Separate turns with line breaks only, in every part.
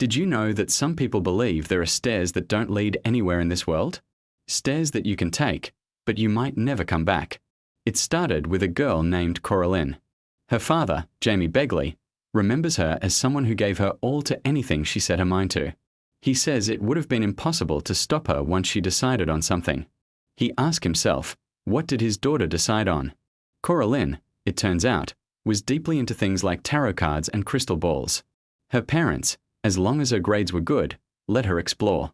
Did you know that some people believe there are stairs that don't lead anywhere in this world? Stairs that you can take, but you might never come back. It started with a girl named Coralin. Her father, Jamie Begley, remembers her as someone who gave her all to anything she set her mind to. He says it would have been impossible to stop her once she decided on something. He asked himself, what did his daughter decide on? Coralin, it turns out, was deeply into things like tarot cards and crystal balls. Her parents, as long as her grades were good, let her explore.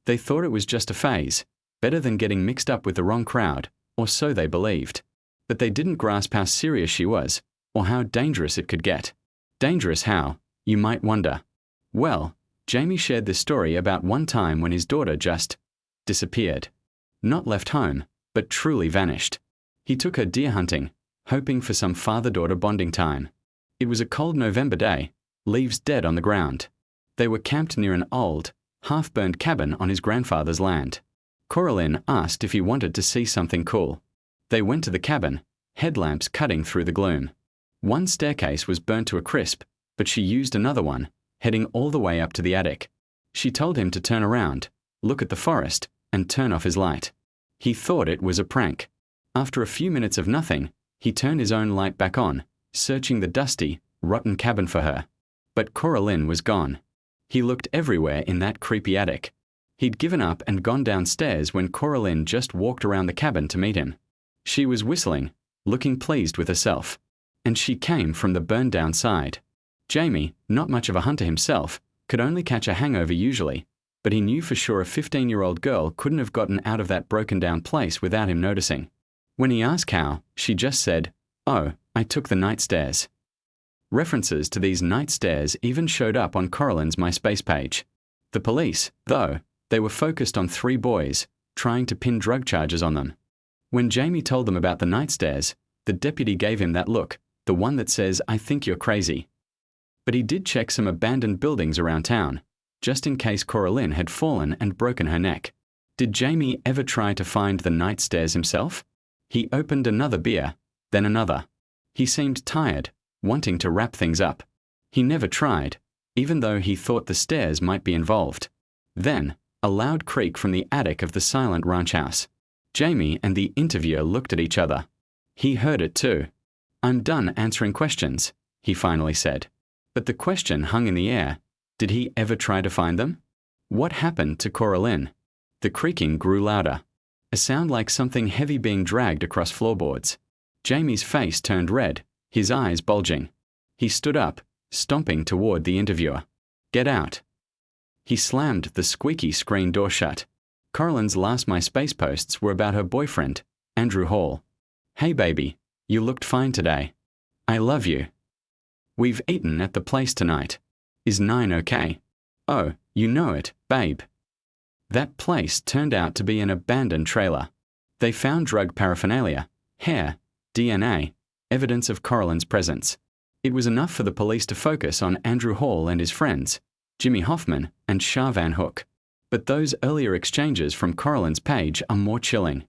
They thought it was just a phase, better than getting mixed up with the wrong crowd, or so they believed. But they didn't grasp how serious she was, or how dangerous it could get. Dangerous how, you might wonder. Well, Jamie shared this story about one time when his daughter just disappeared. Not left home, but truly vanished. He took her deer hunting, hoping for some father-daughter bonding time. It was a cold November day, leaves dead on the ground. They were camped near an old, half-burned cabin on his grandfather's land. Coralin asked if he wanted to see something cool. They went to the cabin, headlamps cutting through the gloom. One staircase was burnt to a crisp, but she used another one, heading all the way up to the attic. She told him to turn around, look at the forest, and turn off his light. He thought it was a prank. After a few minutes of nothing, he turned his own light back on, searching the dusty, rotten cabin for her. But Coralin was gone. He looked everywhere in that creepy attic. He'd given up and gone downstairs when Coralin just walked around the cabin to meet him. She was whistling, looking pleased with herself. And she came from the burned-down side. Jamie, not much of a hunter himself, could only catch a hangover usually, but he knew for sure a 15-year-old girl couldn't have gotten out of that broken-down place without him noticing. When he asked how, she just said, "Oh, I took the night stairs." References to these night stairs even showed up on Coralin's MySpace page. The police, though, they were focused on 3 boys, trying to pin drug charges on them. When Jamie told them about the night stairs, the deputy gave him that look, the one that says, "I think you're crazy." But he did check some abandoned buildings around town, just in case Coralin had fallen and broken her neck. Did Jamie ever try to find the night stairs himself? He opened another beer, then another. He seemed tired, wanting to wrap things up. He never tried, even though he thought the stairs might be involved. Then, a loud creak from the attic of the silent ranch house. Jamie and the interviewer looked at each other. He heard it too. "I'm done answering questions," he finally said. But the question hung in the air. Did he ever try to find them? What happened to Coralin? The creaking grew louder. A sound like something heavy being dragged across floorboards. Jamie's face turned red, his eyes bulging. He stood up, stomping toward the interviewer. "Get out." He slammed the squeaky screen door shut. Coralin's last MySpace posts were about her boyfriend, Andrew Hall. "Hey baby, you looked fine today. I love you. We've eaten at the place tonight. Is 9 okay? Oh, you know it, babe." That place turned out to be an abandoned trailer. They found drug paraphernalia, hair, DNA, evidence of Coralin's presence. It was enough for the police to focus on Andrew Hall and his friends, Jimmy Hoffman and Shah Van Hook. But those earlier exchanges from Coralin's page are more chilling.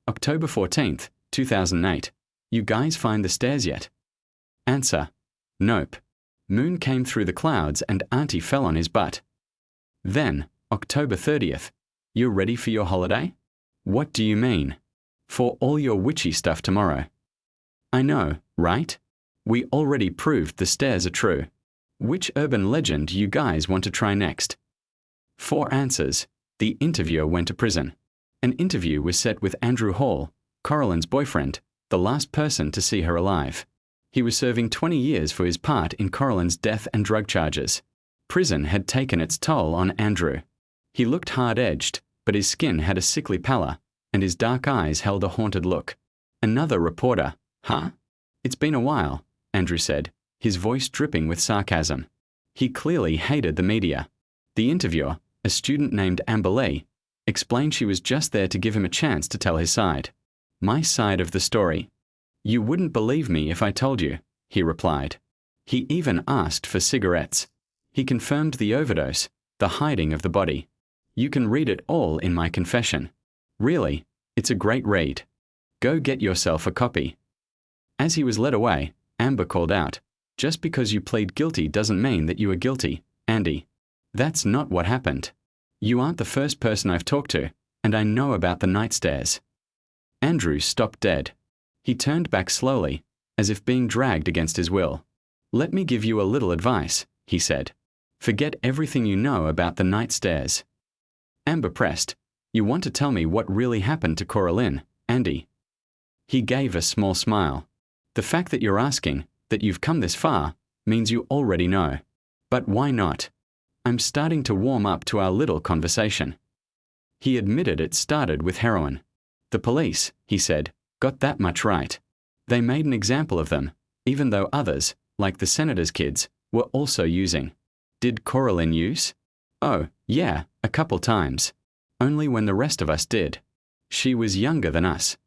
October 14th, 2008. You guys find the stairs yet? Answer: nope. Moon came through the clouds and Auntie fell on his butt. Then, October 30th. You're ready for your holiday? What do you mean? For all your witchy stuff tomorrow. I know, right? We already proved the stairs are true. Which urban legend you guys want to try next? 4 answers. The interviewer went to prison. An interview was set with Andrew Hall, Coralin's boyfriend, the last person to see her alive. He was serving 20 years for his part in Coralin's death and drug charges. Prison had taken its toll on Andrew. He looked hard-edged, but his skin had a sickly pallor, and his dark eyes held a haunted look. Another reporter: "Huh? It's been a while," Andrew said, his voice dripping with sarcasm. He clearly hated the media. The interviewer, a student named Amber Lee, explained she was just there to give him a chance to tell his side. "My side of the story. You wouldn't believe me if I told you," he replied. He even asked for cigarettes. He confirmed the overdose, the hiding of the body. You can read it all in my confession. Really, it's a great read. Go get yourself a copy. As he was led away, Amber called out, "Just because you plead guilty doesn't mean that you are guilty, Andy." That's not what happened. You aren't the first person I've talked to, and I know about the night stares. Andrew stopped dead. He turned back slowly, as if being dragged against his will. Let me give you a little advice, he said. Forget everything you know about the night stares. Amber pressed. You want to tell me what really happened to Coralin, Andy? He gave a small smile. The fact that you're asking, that you've come this far, means you already know. But why not? I'm starting to warm up to our little conversation. He admitted it started with heroin. The police, he said, got that much right. They made an example of them, even though others, like the senator's kids, were also using. Did Coralin use? Oh, yeah, a couple times. Only when the rest of us did. She was younger than us.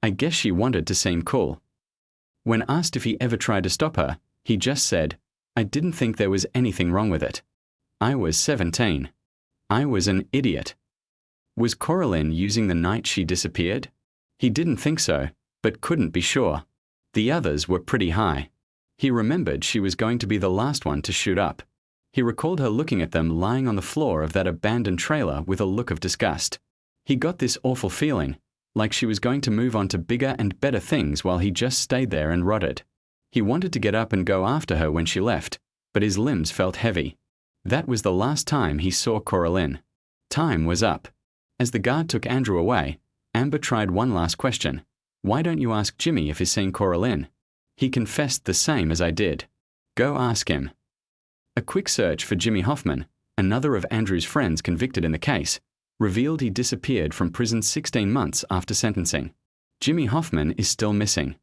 I guess she wanted to seem cool. When asked if he ever tried to stop her, he just said, I didn't think there was anything wrong with it. I was 17. I was an idiot. Was Coralin using the night she disappeared? He didn't think so, but couldn't be sure. The others were pretty high. He remembered she was going to be the last one to shoot up. He recalled her looking at them lying on the floor of that abandoned trailer with a look of disgust. He got this awful feeling, like she was going to move on to bigger and better things while he just stayed there and rotted. He wanted to get up and go after her when she left, but his limbs felt heavy. That was the last time he saw Coralin. Time was up. As the guard took Andrew away, Amber tried one last question. Why don't you ask Jimmy if he's seen Coralin? He confessed the same as I did. Go ask him. A quick search for Jimmy Hoffman, another of Andrew's friends convicted in the case, revealed he disappeared from prison 16 months after sentencing. Jimmy Hoffman is still missing.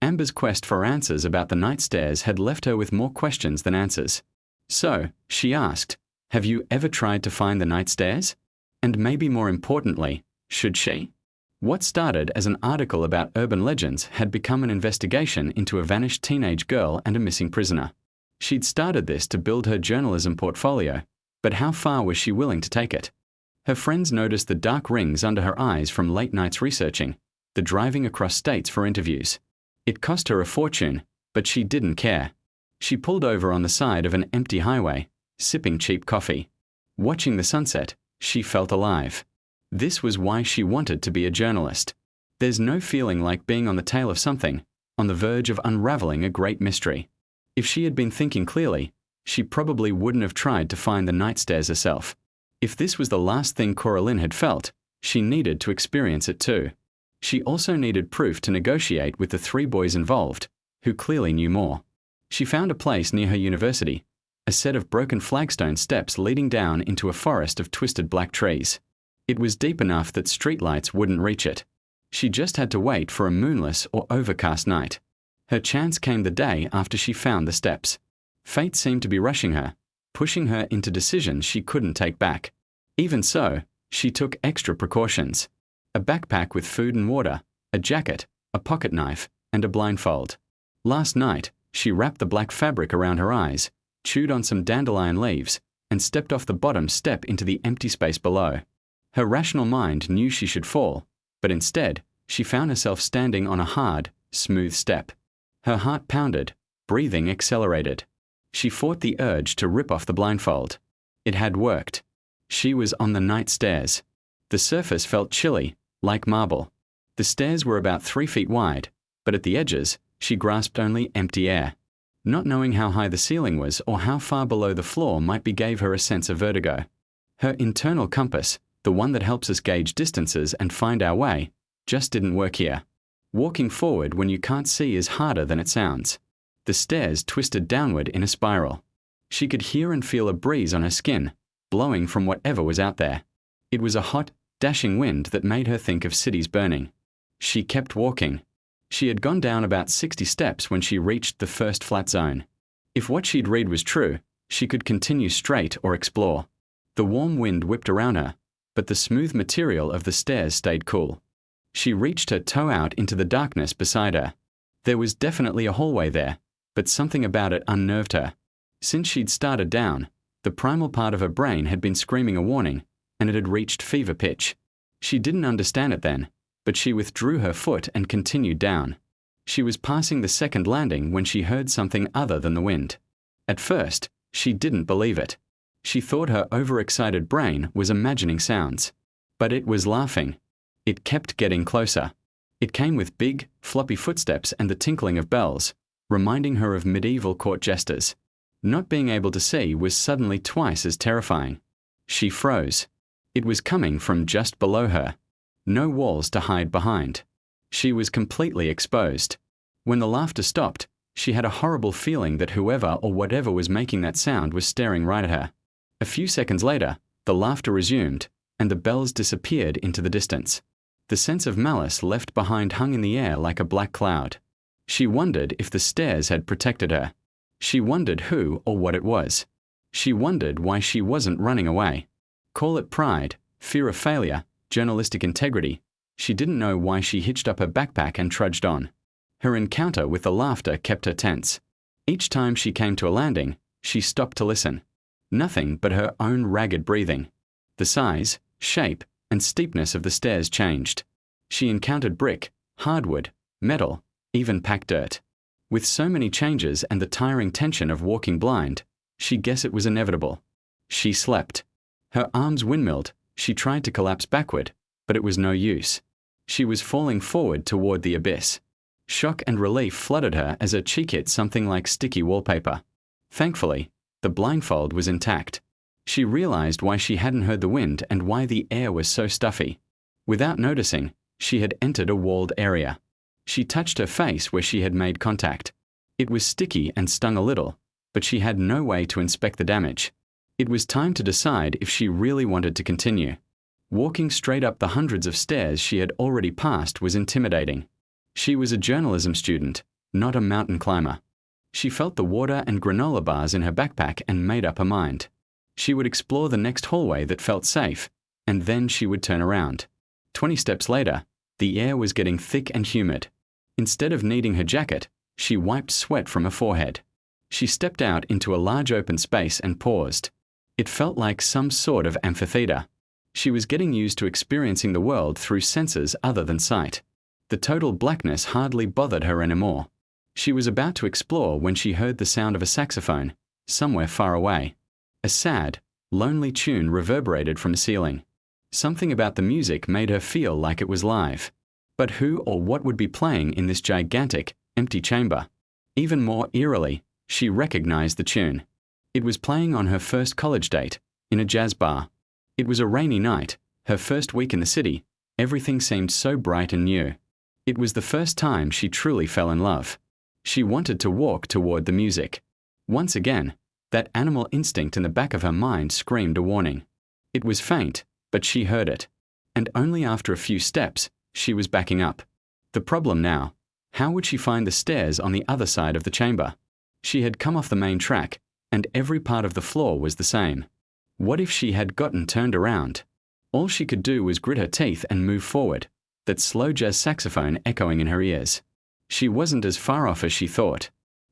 Amber's quest for answers about the night stares had left her with more questions than answers. So, she asked, have you ever tried to find the night stares? And maybe more importantly, should she? What started as an article about urban legends had become an investigation into a vanished teenage girl and a missing prisoner. She'd started this to build her journalism portfolio, but how far was she willing to take it? Her friends noticed the dark rings under her eyes from late nights researching, the driving across states for interviews. It cost her a fortune, but she didn't care. She pulled over on the side of an empty highway, sipping cheap coffee. Watching the sunset, she felt alive. This was why she wanted to be a journalist. There's no feeling like being on the tail of something, on the verge of unraveling a great mystery. If she had been thinking clearly, she probably wouldn't have tried to find the night stares herself. If this was the last thing Coralin had felt, she needed to experience it too. She also needed proof to negotiate with the 3 boys involved, who clearly knew more. She found a place near her university, a set of broken flagstone steps leading down into a forest of twisted black trees. It was deep enough that streetlights wouldn't reach it. She just had to wait for a moonless or overcast night. Her chance came the day after she found the steps. Fate seemed to be rushing her, pushing her into decisions she couldn't take back. Even so, she took extra precautions. A backpack with food and water, a jacket, a pocket knife, and a blindfold. Last night, she wrapped the black fabric around her eyes, chewed on some dandelion leaves, and stepped off the bottom step into the empty space below. Her rational mind knew she should fall, but instead, she found herself standing on a hard, smooth step. Her heart pounded, breathing accelerated. She fought the urge to rip off the blindfold. It had worked. She was on the night stairs. The surface felt chilly, like marble. The stairs were about 3 feet wide, but at the edges, she grasped only empty air. Not knowing how high the ceiling was or how far below the floor might be gave her a sense of vertigo. Her internal compass, the one that helps us gauge distances and find our way, just didn't work here. Walking forward when you can't see is harder than it sounds. The stairs twisted downward in a spiral. She could hear and feel a breeze on her skin, blowing from whatever was out there. It was a hot, dashing wind that made her think of cities burning. She kept walking. She had gone down about 60 steps when she reached the first flat zone. If what she'd read was true, she could continue straight or explore. The warm wind whipped around her, but the smooth material of the stairs stayed cool. She reached her toe out into the darkness beside her. There was definitely a hallway there, but something about it unnerved her. Since she'd started down, the primal part of her brain had been screaming a warning, and it had reached fever pitch. She didn't understand it then, but she withdrew her foot and continued down. She was passing the second landing when she heard something other than the wind. At first, she didn't believe it. She thought her overexcited brain was imagining sounds. But it was laughing. It kept getting closer. It came with big, floppy footsteps and the tinkling of bells, reminding her of medieval court jesters. Not being able to see was suddenly twice as terrifying. She froze. It was coming from just below her. No walls to hide behind. She was completely exposed. When the laughter stopped, she had a horrible feeling that whoever or whatever was making that sound was staring right at her. A few seconds later, the laughter resumed, and the bells disappeared into the distance. The sense of malice left behind hung in the air like a black cloud. She wondered if the stairs had protected her. She wondered who or what it was. She wondered why she wasn't running away. Call it pride, fear of failure, journalistic integrity. She didn't know why she hitched up her backpack and trudged on. Her encounter with the laughter kept her tense. Each time she came to a landing, she stopped to listen. Nothing but her own ragged breathing. The size, shape, and steepness of the stairs changed. She encountered brick, hardwood, metal, even packed dirt. With so many changes and the tiring tension of walking blind, she guessed it was inevitable. She slept. Her arms windmilled. She tried to collapse backward, but it was no use. She was falling forward toward the abyss. Shock and relief flooded her as her cheek hit something like sticky wallpaper. Thankfully, the blindfold was intact. She realized why she hadn't heard the wind and why the air was so stuffy. Without noticing, she had entered a walled area. She touched her face where she had made contact. It was sticky and stung a little, but she had no way to inspect the damage. It was time to decide if she really wanted to continue. Walking straight up the hundreds of stairs she had already passed was intimidating. She was a journalism student, not a mountain climber. She felt the water and granola bars in her backpack and made up her mind. She would explore the next hallway that felt safe, and then she would turn around. 20 steps later, the air was getting thick and humid. Instead of needing her jacket, she wiped sweat from her forehead. She stepped out into a large open space and paused. It felt like some sort of amphitheater. She was getting used to experiencing the world through senses other than sight. The total blackness hardly bothered her anymore. She was about to explore when she heard the sound of a saxophone, somewhere far away. A sad, lonely tune reverberated from the ceiling. Something about the music made her feel like it was live. But who or what would be playing in this gigantic, empty chamber? Even more eerily, she recognized the tune. It was playing on her first college date, in a jazz bar. It was a rainy night, her first week in the city. Everything seemed so bright and new. It was the first time she truly fell in love. She wanted to walk toward the music. Once again, that animal instinct in the back of her mind screamed a warning. It was faint, but she heard it. And only after a few steps, she was backing up. The problem now, how would she find the stairs on the other side of the chamber? She had come off the main track, and every part of the floor was the same. What if she had gotten turned around? All she could do was grit her teeth and move forward, that slow jazz saxophone echoing in her ears. She wasn't as far off as she thought.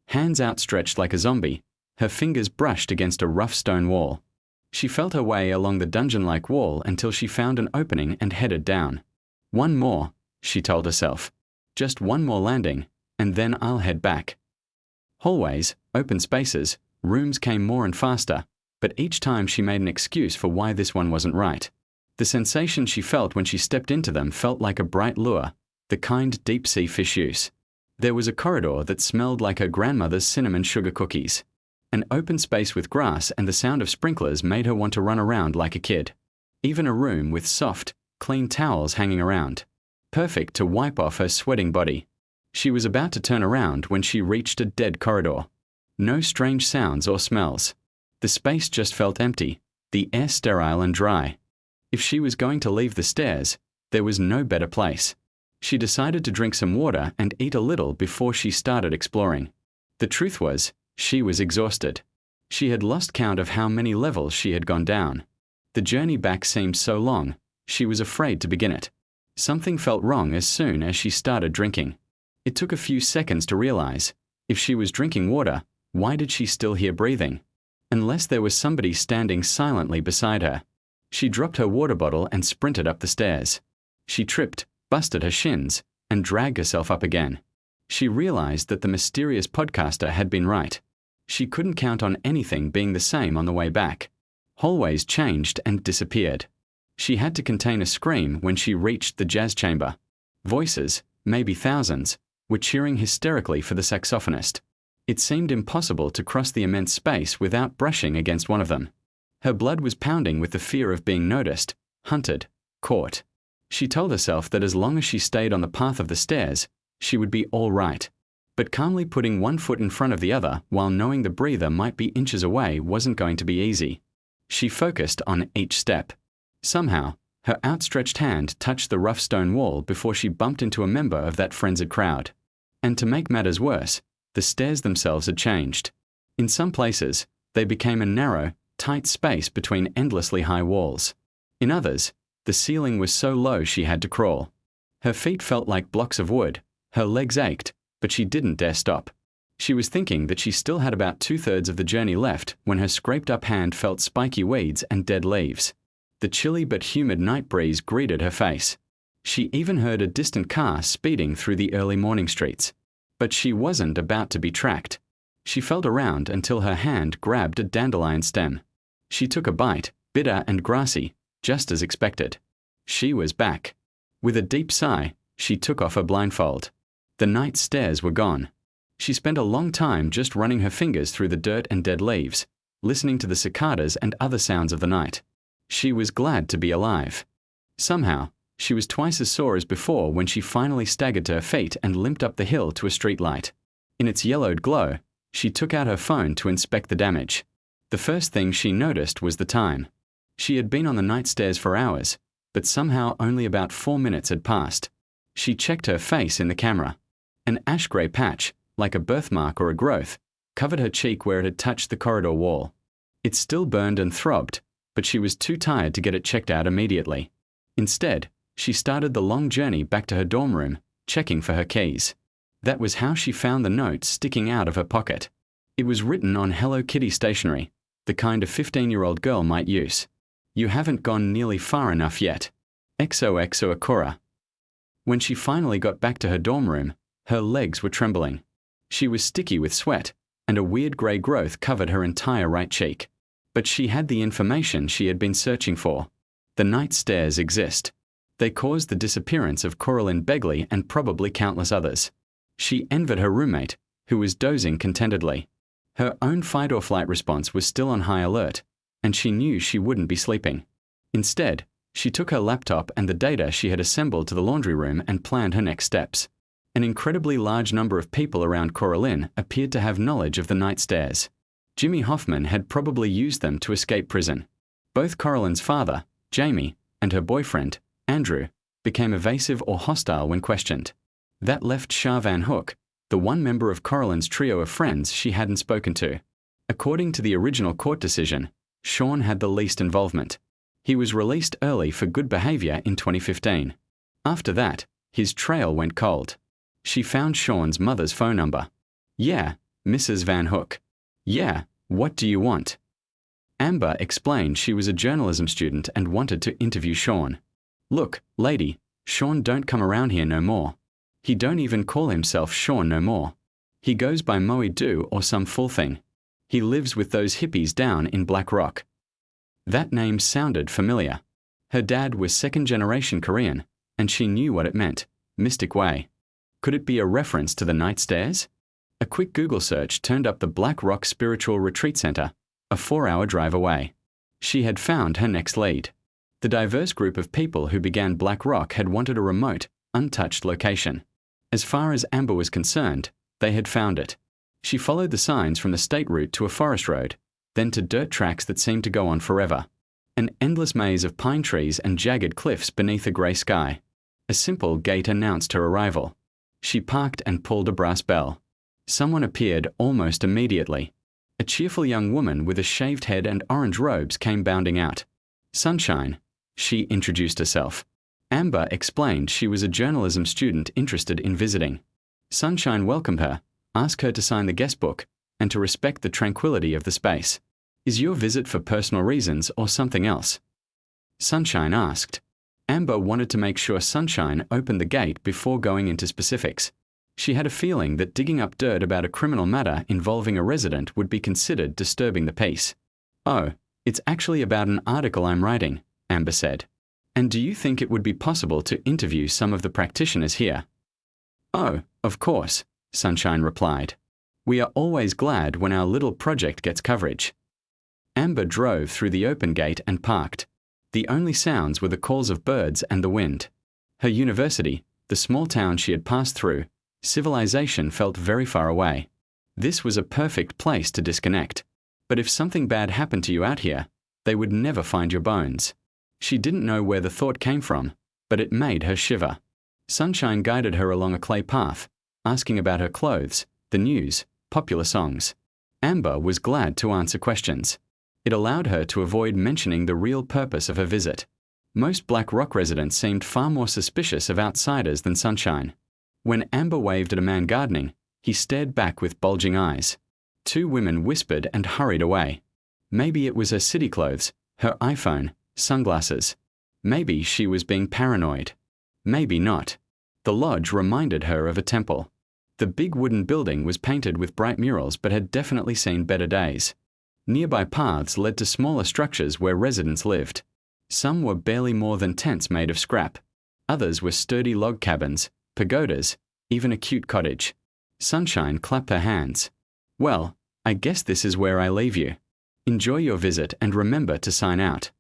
Hands outstretched like a zombie, her fingers brushed against a rough stone wall. She felt her way along the dungeon-like wall until she found an opening and headed down. One more, she told herself. Just one more landing, and then I'll head back. Hallways, open spaces, rooms came more and faster, but each time she made an excuse for why this one wasn't right. The sensation she felt when she stepped into them felt like a bright lure, the kind deep-sea fish use. There was a corridor that smelled like her grandmother's cinnamon sugar cookies. An open space with grass and the sound of sprinklers made her want to run around like a kid. Even a room with soft, clean towels hanging around. Perfect to wipe off her sweating body. She was about to turn around when she reached a dead corridor. No strange sounds or smells. The space just felt empty, the air sterile and dry. If she was going to leave the stairs, there was no better place. She decided to drink some water and eat a little before she started exploring. The truth was, she was exhausted. She had lost count of how many levels she had gone down. The journey back seemed so long, she was afraid to begin it. Something felt wrong as soon as she started drinking. It took a few seconds to realize, if she was drinking water, why did she still hear breathing? Unless there was somebody standing silently beside her. She dropped her water bottle and sprinted up the stairs. She tripped, busted her shins, and dragged herself up again. She realized that the mysterious podcaster had been right. She couldn't count on anything being the same on the way back. Hallways changed and disappeared. She had to contain a scream when she reached the jazz chamber. Voices, maybe thousands, were cheering hysterically for the saxophonist. It seemed impossible to cross the immense space without brushing against one of them. Her blood was pounding with the fear of being noticed, hunted, caught. She told herself that as long as she stayed on the path of the stairs, she would be all right. But calmly putting one foot in front of the other while knowing the breather might be inches away wasn't going to be easy. She focused on each step. Somehow, her outstretched hand touched the rough stone wall before she bumped into a member of that frenzied crowd. And to make matters worse, the stairs themselves had changed. In some places, they became a narrow, tight space between endlessly high walls. In others, the ceiling was so low she had to crawl. Her feet felt like blocks of wood, her legs ached, but she didn't dare stop. She was thinking that she still had about 2/3 of the journey left when her scraped-up hand felt spiky weeds and dead leaves. The chilly but humid night breeze greeted her face. She even heard a distant car speeding through the early morning streets. But she wasn't about to be tracked. She felt around until her hand grabbed a dandelion stem. She took a bite, bitter and grassy, just as expected. She was back. With a deep sigh, she took off her blindfold. The night stairs were gone. She spent a long time just running her fingers through the dirt and dead leaves, listening to the cicadas and other sounds of the night. She was glad to be alive. Somehow, she was twice as sore as before when she finally staggered to her feet and limped up the hill to a streetlight. In its yellowed glow, she took out her phone to inspect the damage. The first thing she noticed was the time. She had been on the night stairs for hours, but somehow only about 4 minutes had passed. She checked her face in the camera. An ash-grey patch, like a birthmark or a growth, covered her cheek where it had touched the corridor wall. It still burned and throbbed, but she was too tired to get it checked out immediately. Instead, she started the long journey back to her dorm room, checking for her keys. That was how she found the note sticking out of her pocket. It was written on Hello Kitty stationery, the kind a 15-year-old girl might use. You haven't gone nearly far enough yet. XOXO Akora. When she finally got back to her dorm room, her legs were trembling. She was sticky with sweat, and a weird grey growth covered her entire right cheek. But she had the information she had been searching for. The night stairs exist. They caused the disappearance of Coralin Begley and probably countless others. She envied her roommate, who was dozing contentedly. Her own fight-or-flight response was still on high alert, and she knew she wouldn't be sleeping. Instead, she took her laptop and the data she had assembled to the laundry room and planned her next steps. An incredibly large number of people around Coralin appeared to have knowledge of the night stairs. Jimmy Hoffman had probably used them to escape prison. Both Coralin's father, Jamie, and her boyfriend, Andrew, became evasive or hostile when questioned. That left Shah Van Hook, the one member of Coralin's trio of friends she hadn't spoken to. According to the original court decision, Sean had the least involvement. He was released early for good behavior in 2015. After that, his trail went cold. She found Sean's mother's phone number. Yeah, Mrs. Van Hook. Yeah, what do you want? Amber explained she was a journalism student and wanted to interview Sean. Look, lady, Sean don't come around here no more. He don't even call himself Sean no more. He goes by Moe Do or some full thing. He lives with those hippies down in Black Rock. That name sounded familiar. Her dad was second-generation Korean, and she knew what it meant, Mystic Way. Could it be a reference to the night stairs? A quick Google search turned up the Black Rock Spiritual Retreat Center, a 4-hour drive away. She had found her next lead. The diverse group of people who began Black Rock had wanted a remote, untouched location. As far as Amber was concerned, they had found it. She followed the signs from the state route to a forest road, then to dirt tracks that seemed to go on forever. An endless maze of pine trees and jagged cliffs beneath a grey sky. A simple gate announced her arrival. She parked and pulled a brass bell. Someone appeared almost immediately. A cheerful young woman with a shaved head and orange robes came bounding out. Sunshine, she introduced herself. Amber explained she was a journalism student interested in visiting. Sunshine welcomed her, asked her to sign the guest book, and to respect the tranquility of the space. Is your visit for personal reasons or something else? Sunshine asked. Amber wanted to make sure Sunshine opened the gate before going into specifics. She had a feeling that digging up dirt about a criminal matter involving a resident would be considered disturbing the peace. Oh, It's actually about an article I'm writing, Amber said. And do you think it would be possible to interview some of the practitioners here? Oh, of course, Sunshine replied. We are always glad when our little project gets coverage. Amber drove through the open gate and parked. The only sounds were the calls of birds and the wind. Her university, the small town she had passed through, civilization felt very far away. This was a perfect place to disconnect. But if something bad happened to you out here, they would never find your bones. She didn't know where the thought came from, but it made her shiver. Sunshine guided her along a clay path, asking about her clothes, the news, popular songs. Amber was glad to answer questions. It allowed her to avoid mentioning the real purpose of her visit. Most Black Rock residents seemed far more suspicious of outsiders than Sunshine. When Amber waved at a man gardening, he stared back with bulging eyes. Two women whispered and hurried away. Maybe it was her city clothes, her iPhone, sunglasses. Maybe she was being paranoid. Maybe not. The lodge reminded her of a temple. The big wooden building was painted with bright murals but had definitely seen better days. Nearby paths led to smaller structures where residents lived. Some were barely more than tents made of scrap. Others were sturdy log cabins, pagodas, even a cute cottage. Sunshine clapped her hands. Well, I guess this is where I leave you. Enjoy your visit and remember to sign out.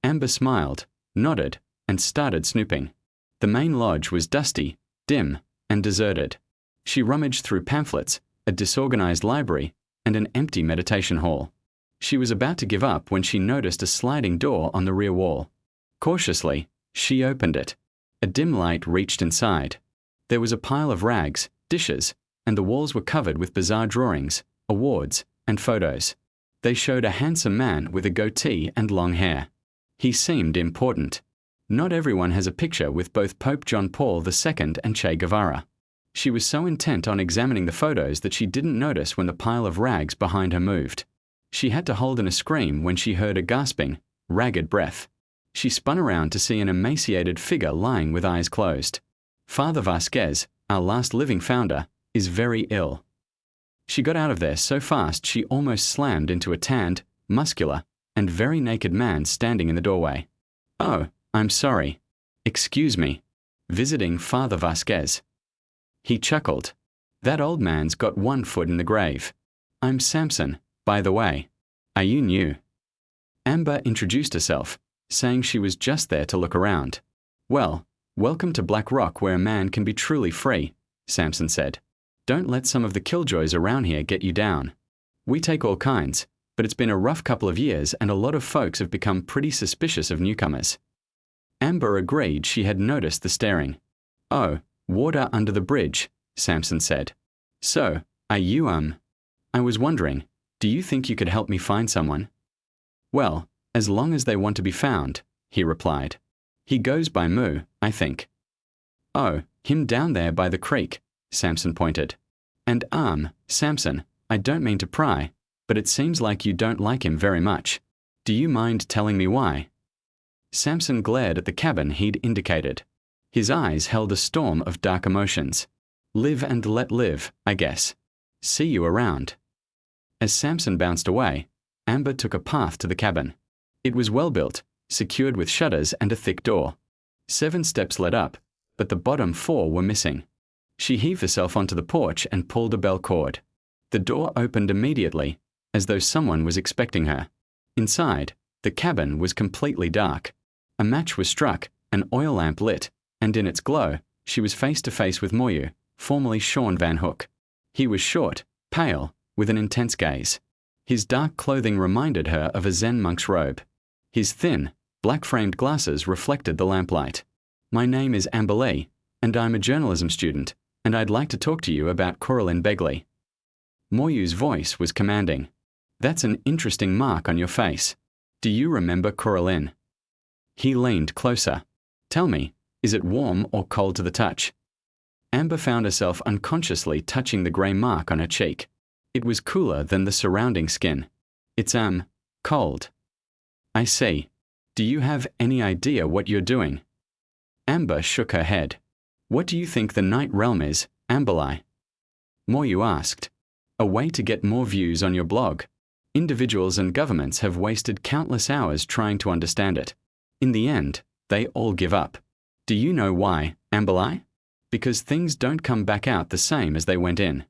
Amber smiled, nodded, and started snooping. The main lodge was dusty, dim, and deserted. She rummaged through pamphlets, a disorganized library, and an empty meditation hall. She was about to give up when she noticed a sliding door on the rear wall. Cautiously, she opened it. A dim light reached inside. There was a pile of rags, dishes, and the walls were covered with bizarre drawings, awards, and photos. They showed a handsome man with a goatee and long hair. He seemed important. Not everyone has a picture with both Pope John Paul II and Che Guevara. She was so intent on examining the photos that she didn't notice when the pile of rags behind her moved. She had to hold in a scream when she heard a gasping, ragged breath. She spun around to see an emaciated figure lying with eyes closed. Father Vasquez, our last living founder, is very ill. She got out of there so fast she almost slammed into a tanned, muscular, and very naked man standing in the doorway. Oh, I'm sorry. Excuse me. Visiting Father Vasquez. He chuckled. That old man's got one foot in the grave. I'm Samson, by the way. Are you new? Amber introduced herself, saying she was just there to look around. Well, welcome to Black Rock where a man can be truly free, Samson said. Don't let some of the killjoys around here get you down. We take all kinds, but it's been a rough couple of years and a lot of folks have become pretty suspicious of newcomers. Amber agreed she had noticed the staring. Oh, water under the bridge, Samson said. So, are you, I was wondering, do you think you could help me find someone? Well, as long as they want to be found, he replied. He goes by Moo, I think. Oh, him down there by the creek, Samson pointed. And Samson, I don't mean to pry, but it seems like you don't like him very much. Do you mind telling me why? Samson glared at the cabin he'd indicated. His eyes held a storm of dark emotions. Live and let live, I guess. See you around. As Samson bounced away, Amber took a path to the cabin. It was well built, secured with shutters and a thick door. 7 steps led up, but the bottom 4 were missing. She heaved herself onto the porch and pulled a bell cord. The door opened immediately, as though someone was expecting her. Inside, the cabin was completely dark. A match was struck, an oil lamp lit, and in its glow, she was face to face with Moyu, formerly Sean Van Hook. He was short, pale, with an intense gaze. His dark clothing reminded her of a Zen monk's robe. His thin, black-framed glasses reflected the lamplight. My name is Amber Lee, and I'm a journalism student, and I'd like to talk to you about Coralin Begley. Moyu's voice was commanding. That's an interesting mark on your face. Do you remember Coralin? He leaned closer. Tell me, is it warm or cold to the touch? Amber found herself unconsciously touching the grey mark on her cheek. It was cooler than the surrounding skin. It's, cold. I see. Do you have any idea what you're doing? Amber shook her head. What do you think the night realm is, Amberlei? Moyu asked. A way to get more views on your blog. Individuals and governments have wasted countless hours trying to understand it. In the end, they all give up. Do you know why, Begley? Because things don't come back out the same as they went in.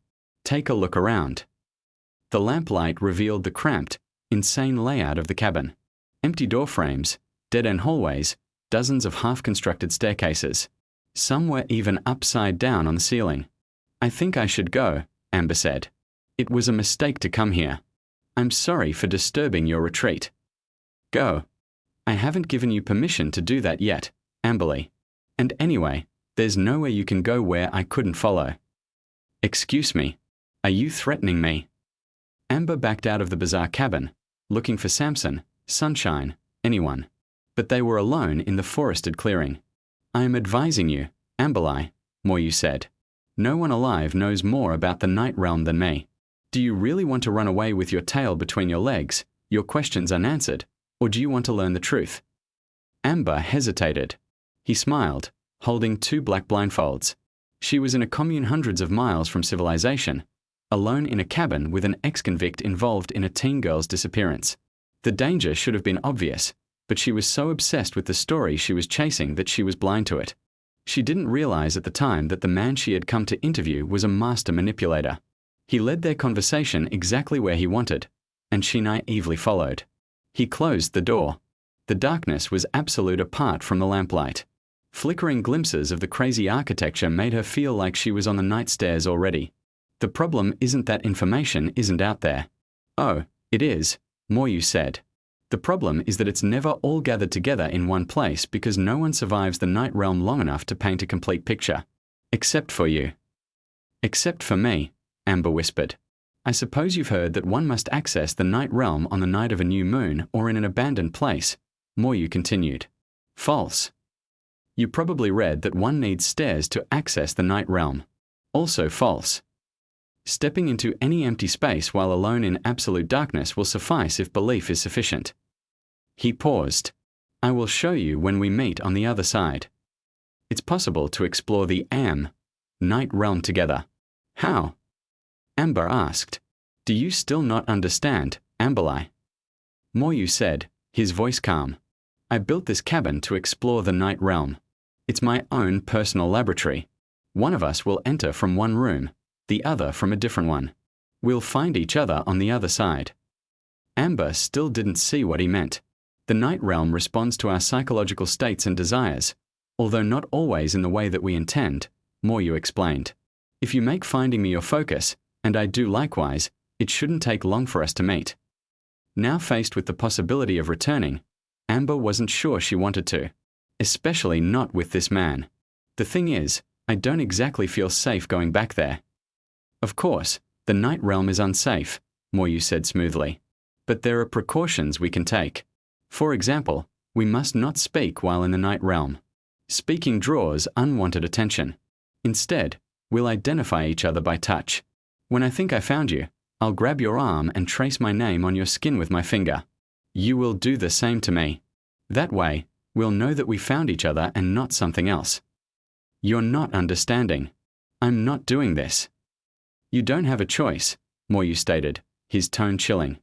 Take a look around. The lamplight revealed the cramped, insane layout of the cabin. Empty door frames, dead-end hallways, dozens of half-constructed staircases. Some were even upside down on the ceiling. I think I should go, Amber said. It was a mistake to come here. I'm sorry for disturbing your retreat. Go. I haven't given you permission to do that yet, Begley. And anyway, there's nowhere you can go where I couldn't follow. Excuse me. Are you threatening me? Amber backed out of the bizarre cabin, looking for Samson, Sunshine, anyone. But they were alone in the forested clearing. I am advising you, Begley, Moyu said. No one alive knows more about the night realm than me. Do you really want to run away with your tail between your legs, your questions unanswered, or do you want to learn the truth? Amber hesitated. He smiled, holding 2 black blindfolds. She was in a commune hundreds of miles from civilization, alone in a cabin with an ex-convict involved in a teen girl's disappearance. The danger should have been obvious, but she was so obsessed with the story she was chasing that she was blind to it. She didn't realize at the time that the man she had come to interview was a master manipulator. He led their conversation exactly where he wanted, and she naively followed. He closed the door. The darkness was absolute apart from the lamplight. Flickering glimpses of the crazy architecture made her feel like she was on the night stairs already. The problem isn't that information isn't out there. Oh, it is, Moyu said. The problem is that it's never all gathered together in one place because no one survives the night realm long enough to paint a complete picture. Except for you. Except for me, Amber whispered. I suppose you've heard that one must access the night realm on the night of a new moon or in an abandoned place, Moyu continued. False. You probably read that one needs stairs to access the night realm. Also false. Stepping into any empty space while alone in absolute darkness will suffice if belief is sufficient. He paused. I will show you when we meet on the other side. It's possible to explore the night realm together. How? Amber asked. Do you still not understand, Begley? Moyu said, his voice calm. I built this cabin to explore the night realm. It's my own personal laboratory. One of us will enter from one room, the other from a different one. We'll find each other on the other side. Amber still didn't see what he meant. The night realm responds to our psychological states and desires, although not always in the way that we intend, Moyu explained. If you make finding me your focus, and I do likewise, it shouldn't take long for us to meet. Now faced with the possibility of returning, Amber wasn't sure she wanted to, especially not with this man. The thing is, I don't exactly feel safe going back there. Of course, the night realm is unsafe, Moyu said smoothly. But there are precautions we can take. For example, we must not speak while in the night realm. Speaking draws unwanted attention. Instead, we'll identify each other by touch. When I think I found you, I'll grab your arm and trace my name on your skin with my finger. You will do the same to me. That way, we'll know that we found each other and not something else. You're not understanding. I'm not doing this. You don't have a choice, Moyu stated, his tone chilling.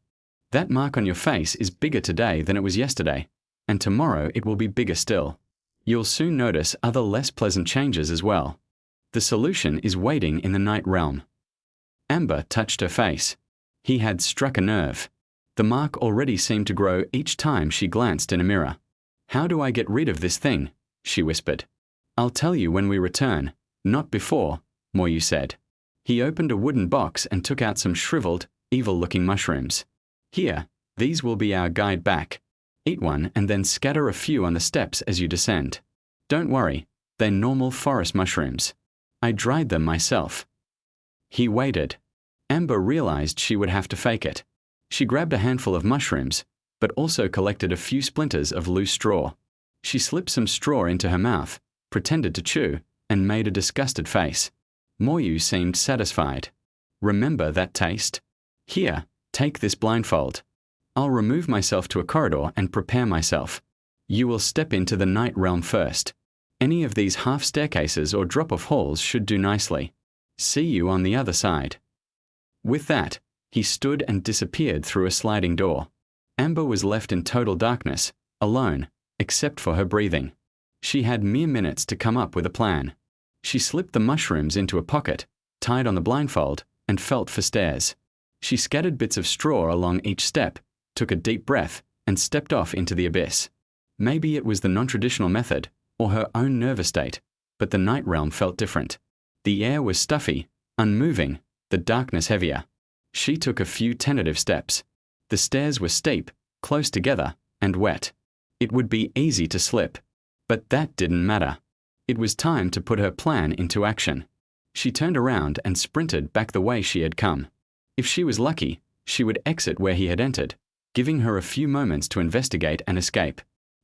That mark on your face is bigger today than it was yesterday, and tomorrow it will be bigger still. You'll soon notice other less pleasant changes as well. The solution is waiting in the night realm. Amber touched her face. He had struck a nerve. The mark already seemed to grow each time she glanced in a mirror. How do I get rid of this thing? She whispered. I'll tell you when we return, not before, Moyu said. He opened a wooden box and took out some shriveled, evil-looking mushrooms. Here, these will be our guide back. Eat one and then scatter a few on the steps as you descend. Don't worry, they're normal forest mushrooms. I dried them myself. He waited. Amber realized she would have to fake it. She grabbed a handful of mushrooms, but also collected a few splinters of loose straw. She slipped some straw into her mouth, pretended to chew, and made a disgusted face. Moyu seemed satisfied. Remember that taste? Here, take this blindfold. I'll remove myself to a corridor and prepare myself. You will step into the night realm first. Any of these half staircases or drop-off halls should do nicely. See you on the other side. With that, He stood and disappeared through a sliding door. Amber was left in total darkness, alone, except for her breathing. She had mere minutes to come up with a plan. She slipped the mushrooms into a pocket, tied on the blindfold, and felt for stairs. She scattered bits of straw along each step, took a deep breath, and stepped off into the abyss. Maybe it was the non-traditional method, or her own nervous state, but the night realm felt different. The air was stuffy, unmoving, the darkness heavier. She took a few tentative steps. The stairs were steep, close together, and wet. It would be easy to slip. But that didn't matter. It was time to put her plan into action. She turned around and sprinted back the way she had come. If she was lucky, she would exit where he had entered, giving her a few moments to investigate and escape.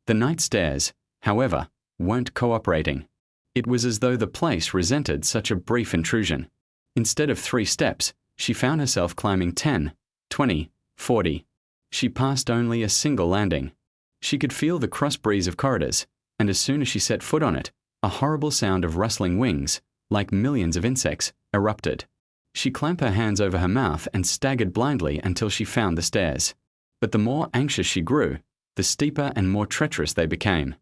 The night stairs, however, weren't cooperating. It was as though the place resented such a brief intrusion. Instead of 3 steps, she found herself climbing 10, 20, 40. She passed only a single landing. She could feel the cross breeze of corridors, and as soon as she set foot on it, a horrible sound of rustling wings, like millions of insects, erupted. She clamped her hands over her mouth and staggered blindly until she found the stairs. But the more anxious she grew, the steeper and more treacherous they became.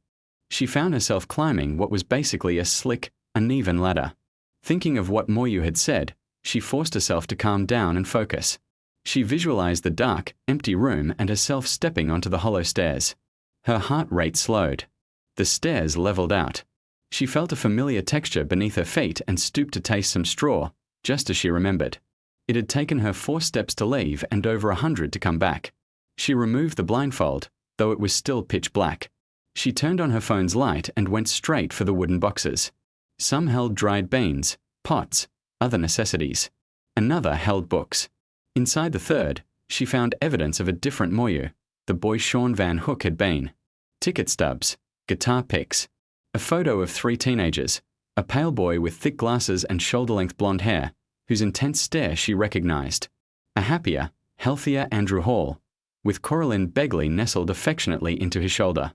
She found herself climbing what was basically a slick, uneven ladder. Thinking of what Moyu had said, she forced herself to calm down and focus. She visualized the dark, empty room and herself stepping onto the hollow stairs. Her heart rate slowed. The stairs leveled out. She felt a familiar texture beneath her feet and stooped to taste some straw, just as she remembered. It had taken her 4 steps to leave and over 100 to come back. She removed the blindfold, though it was still pitch black. She turned on her phone's light and went straight for the wooden boxes. Some held dried beans, pots, other necessities. Another held books. Inside the third, she found evidence of a different Moyu, the boy Sean Van Hook had been. Ticket stubs, guitar picks, a photo of 3 teenagers, a pale boy with thick glasses and shoulder-length blonde hair, whose intense stare she recognized. A happier, healthier Andrew Hall, with Coralin Begley nestled affectionately into his shoulder.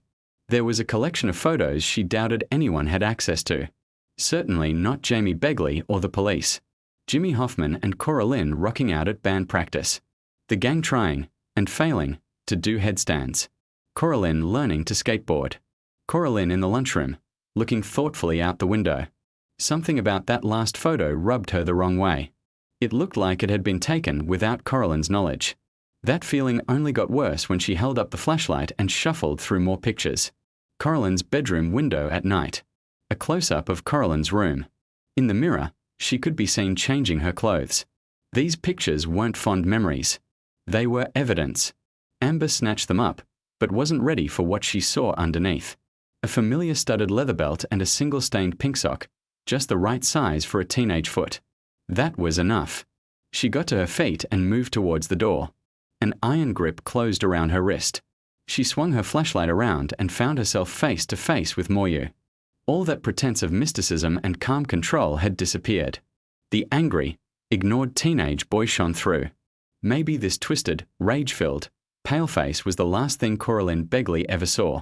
There was a collection of photos she doubted anyone had access to. Certainly not Jamie Begley or the police. Jimmy Hoffman and Coralin rocking out at band practice. The gang trying, and failing, to do headstands. Coralin learning to skateboard. Coralin in the lunchroom, looking thoughtfully out the window. Something about that last photo rubbed her the wrong way. It looked like it had been taken without Coralin's knowledge. That feeling only got worse when she held up the flashlight and shuffled through more pictures. Coralin's bedroom window at night. A close-up of Coralin's room. In the mirror, she could be seen changing her clothes. These pictures weren't fond memories. They were evidence. Amber snatched them up, but wasn't ready for what she saw underneath. A familiar studded leather belt and a single stained pink sock, just the right size for a teenage foot. That was enough. She got to her feet and moved towards the door. An iron grip closed around her wrist. She swung her flashlight around and found herself face to face with Moyu. All that pretense of mysticism and calm control had disappeared. The angry, ignored teenage boy shone through. Maybe this twisted, rage-filled, pale face was the last thing Coralin Begley ever saw.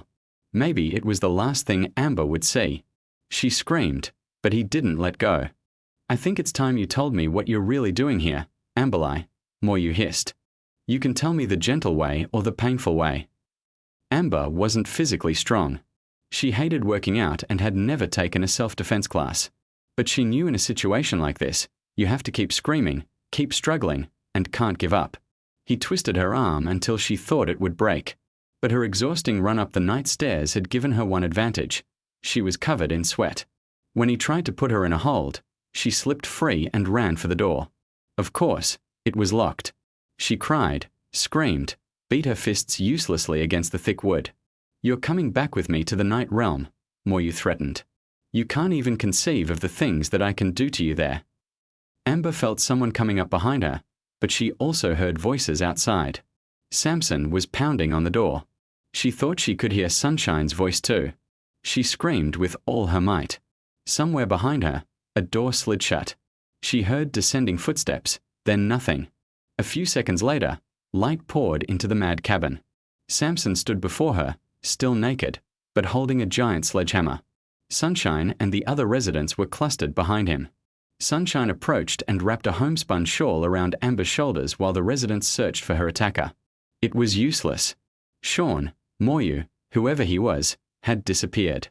Maybe it was the last thing Amber would see. She screamed, but he didn't let go. "I think it's time you told me what you're really doing here, Amberly," Moyu hissed. "You can tell me the gentle way or the painful way." Amber wasn't physically strong. She hated working out and had never taken a self-defense class. But she knew in a situation like this, you have to keep screaming, keep struggling, and can't give up. He twisted her arm until she thought it would break. But her exhausting run up the night stairs had given her one advantage. She was covered in sweat. When he tried to put her in a hold, she slipped free and ran for the door. Of course, it was locked. She cried, screamed, beat her fists uselessly against the thick wood. "You're coming back with me to the night realm," Moyu threatened. "You can't even conceive of the things that I can do to you there." Amber felt someone coming up behind her, but she also heard voices outside. Samson was pounding on the door. She thought she could hear Sunshine's voice too. She screamed with all her might. Somewhere behind her, a door slid shut. She heard descending footsteps, then nothing. A few seconds later, light poured into the mad cabin. Samson stood before her, still naked, but holding a giant sledgehammer. Sunshine and the other residents were clustered behind him. Sunshine approached and wrapped a homespun shawl around Amber's shoulders while the residents searched for her attacker. It was useless. Sean, Moyu, whoever he was, had disappeared.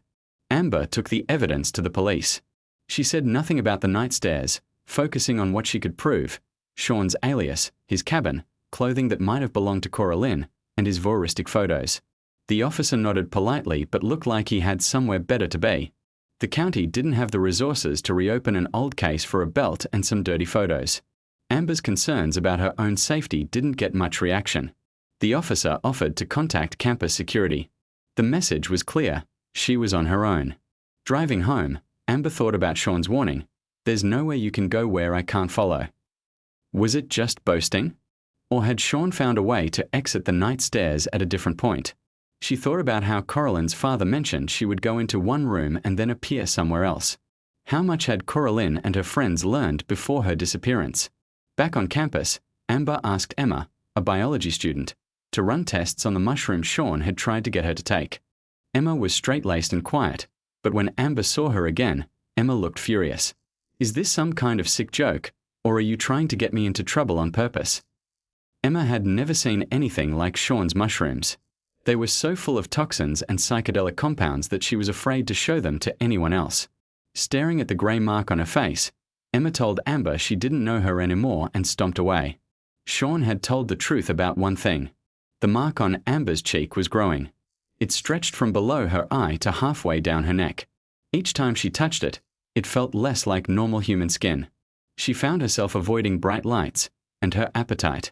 Amber took the evidence to the police. She said nothing about the night stares, focusing on what she could prove: Sean's alias, his cabin, clothing that might have belonged to Coralin, and his voyeuristic photos. The officer nodded politely but looked like he had somewhere better to be. The county didn't have the resources to reopen an old case for a belt and some dirty photos. Amber's concerns about her own safety didn't get much reaction. The officer offered to contact campus security. The message was clear: she was on her own. Driving home, Amber thought about Sean's warning: "There's nowhere you can go where I can't follow." Was it just boasting? Or had Sean found a way to exit the night stairs at a different point? She thought about how Coralin's father mentioned she would go into one room and then appear somewhere else. How much had Coralin and her friends learned before her disappearance? Back on campus, Amber asked Emma, a biology student, to run tests on the mushroom Sean had tried to get her to take. Emma was straight-laced and quiet, but when Amber saw her again, Emma looked furious. "Is this some kind of sick joke, or are you trying to get me into trouble on purpose?" Emma had never seen anything like Sean's mushrooms. They were so full of toxins and psychedelic compounds that she was afraid to show them to anyone else. Staring at the grey mark on her face, Emma told Amber she didn't know her anymore and stomped away. Sean had told the truth about one thing. The mark on Amber's cheek was growing. It stretched from below her eye to halfway down her neck. Each time she touched it, it felt less like normal human skin. She found herself avoiding bright lights, and her appetite,